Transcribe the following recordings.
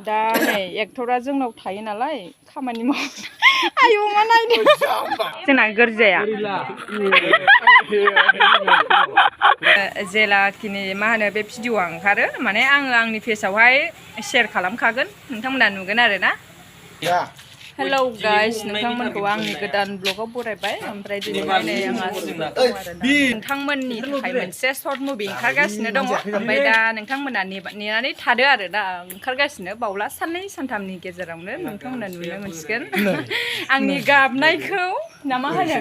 दा नै एक्टरा जोंनाव थायो नालाय खामानि माव आयौ मा नायनो जोंना गोरजाया जेलाखिनि मा होनो बे भिडिअआ ओंखारो माने आङो आंनि पेजआवहाय शेयार खालामखागोन नोंथांमोना नुगोन आरो ना हेलौ गाइस नोंथांमोनखौ आंनि गोदान ब्लगाव बरायबाय ओमफ्राय दिनैहाय नै आंहा नोंथांमोननि थाखाय मोनसे सर्ट मुभि ओंखारगासिनो दङ ओमफ्राय दा नोंथांमोना नेनानै थादो आरो दा ओंखारगासिनो बावला साननै सानथामनि गेजेरावनो नोंथांमोना नुनो मोनसिगोन आंनि गाबनायखौ ना मा होनो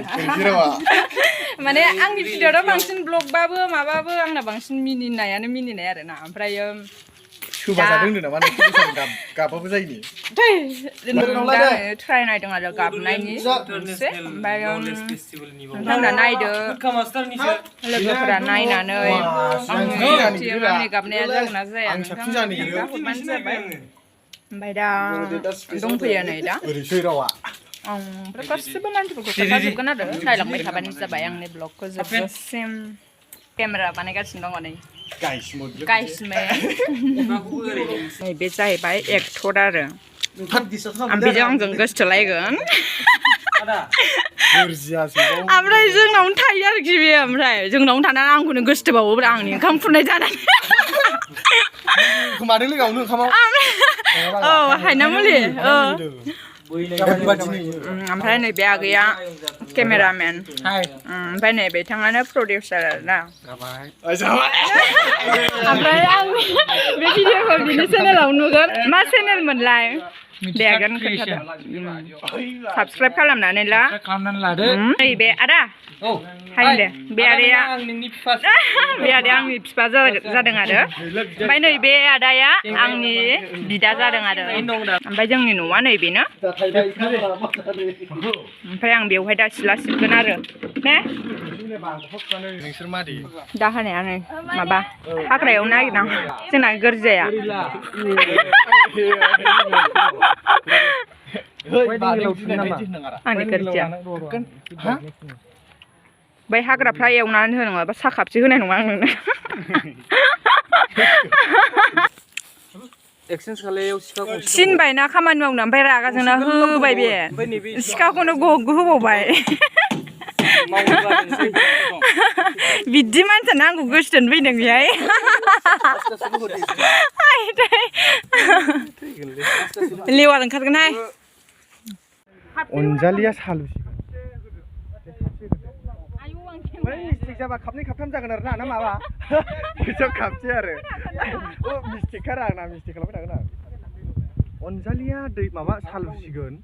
माने आंनि भिडिअ'आव बांसिन ब्लगबाबो माबाबो आंना बांसिन मिनिनायानो मिनिनाय आरो ना ओमफ्रायो ट्राइ नायदों आरो गाबनायनि ओमफ्राय नोंथांमोना नायदो लोगोफोरा नायनानै आंनि गाबनाया जागोन ना जाया नोंथांमोना हरबानो जाबाय ओमफ्राय दा दंफैयो नै दा ओमफ्राय गासिबो मानसिफोरखौ खोन्थाजोबगोन आरो नायलांबाय थाबानो जाबाय आंनि ब्लगखौ जोबजासिम केमेरा बानायगासिनो दङ नै बे जाहैबाय एक्टर आरो बेजों आंजों गोसोथोलायगोन ओमफ्राय जोंनावनो थायो आरोखि बे ओमफ्राय जोंनावनो थानानै आंखौनो गोसोथोबावोब्रा आंनि ओंखाम खुरनाय जानानै औ हायनामुलि ओमफ्राय नैबे आगैया केमेरामेन ओमफ्राय नै बिथाङानो प्रडिउसार आरोना ओमफ्राय आं बे भिडिअखौ बिनि चेनेलाव नुगोन मा चेनेल मोनलाय बेगोन खोन्थादो साबसक्राइब खालामनानै लादो नैबे आदा हाय दे बे आदाया आंनि बिफा जादों आरो ओमफ्राय नैबे आदाया आंनि बिदा जादों आरो ओमफ्राय जोंनि न'आ नैबेनो ओमफ्राय आं बेवहाय दा सिला सिबगोन आरो ने दा होनाया नै माबा हाग्रायाव नागिरदां जोंना गोरजाया आंनि गोरजाया बै हाग्राफ्रा एवनानै होनो नङाबा साखाबसे होनाय नङा आं नोंनो सिनबायना खामानि मावनो ओमफ्राय रागा जोंना होबाय बे सिखाखौनो होबावबाय बिदि मानसियानो आंखौ गोसोथोनो फैदों बेहाय लेवार ओंखारगोनहाय अनजालिया सालुसिगोन मिस्टेक जाबा खाबनै खाबथाम जागोन आरो ना माबा गोसोआव खाबसै आरो मिस्टेक खारा आंना मिस्टेक खालामबाय थागोन आं अनजालिया दै माबा सालुसिगोन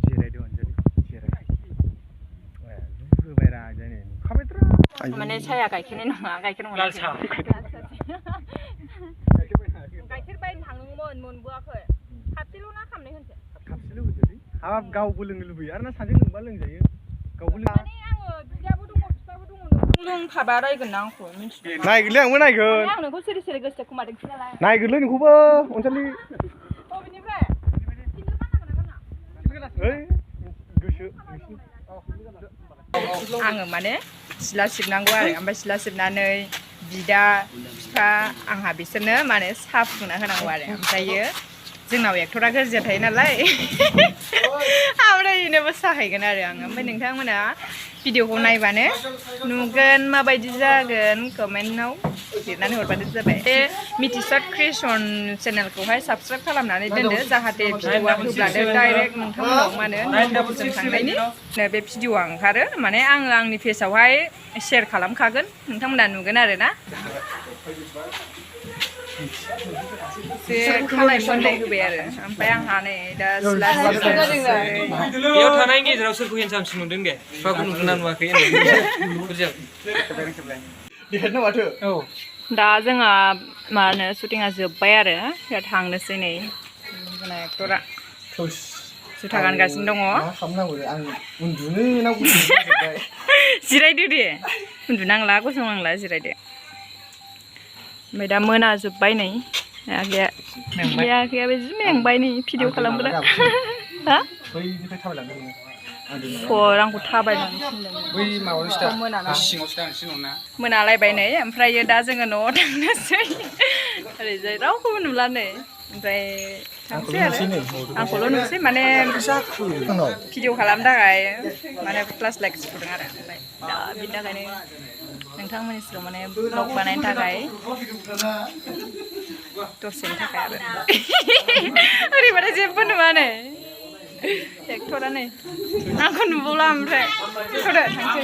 जिरायदो अनजालि जिराय होबाय रा नुखाबायद्रा माने साया गाइखेरनि नङा गाइखेर नङा गाइखेर बायनो थांदोंमोन मोनबोआखै खापसेल' ना खामनै होनसै खापसेल' होदोलै हाब गावबो लोंनो लुबैयो आरो ना सानैजों लोंबा लोंजायो गावबो माने आङो बिदाबो दङ बिफाबो दङ लोंफाबा रायगोन ना आंखौ मिन्थिदों नायगोनलै आंबो नायगोन आं नोंखौ सिरि सिरि गोसो खोमादोंसै नालाय नायगोनलै नोंखौबो अनजालि बबेनिफ्राय सिन्देल गाननांगोन ना ओइ गोसो आङो माने सिला सिबनांगौ आरो ओमफ्राय सिला सिबनानै बिदा बिफा आंहा बिसोरनो माने साहा फुदुंना होनांगौ आरो ओमफ्रायो जोंनाव एक्टरा गोरजिया थायो नालाय ओमफ्राय बेनोबो साहायगोन आरो आङो ओमफ्राय नोंथांमोना भिडिअखौ नायबानो नुगोन माबायदि जागोन कमेन्टआव लिरनानै हरबानो जाबाय बे मिथिसार क्रिएसन चेनेलखौहाय साबसक्राइब खालामनानै दोनदो जाहाथे भिडिअआ होब्लानो डाइरेक्ट नोंथांमोनाव मा होनो नटिफिकेसन थांनायनि बे भिडिअआ ओंखारो माने आङो आंनि पेजआवहाय शेयार खालामखागोन नोंथांमोना नुगोन आरो ना खालाय मोननाय होबाय आरो ओमफ्राय आंहा नै दा बेयाव थानायनि गेजेराव सोरखौ हेन्डसामसिन नुदों दे बिफाखौ नुदों ना नुवाखै दा जोंहा मा होनो शुटिंआ जोब्बाय आरो दा थांनोसै नै जोंना एक्टरा जुथा गानगासिनो दङ जिरायदो दे उन्दुनांला गसंनांला जिरायदो ओमफ्राय दा मोनाजोब्बाय नै आगैयाबो जि मेंबाय नै भिडिअ खालामग्रा हा खर आंखौ थाबायनानै थिनदोंमोन बै माबायावसो दा मोनाना सिङावसो दा सिङाव ना मोनालायबाय नै ओमफ्रायो दा जोङो न'आव थांनोसै ओरैजाय रावखौबो नुला नै ओमफ्राय थांसै आरो आंखौल' नुसै माने भिडिअ खालामनो थाखाय माने फ्लास लाइट सुदों आरो ओमफ्राय दा बिनि थाखायनो नोंथांमोननि सिगाङाव माने ब्लग बानायनो थाखाय दसेनि थाखाय आरो ओरैबाथाय जेबो नुवा नै एक्टरा नै आंखौ नुबावला ओमफ्राय थ'दो थांसै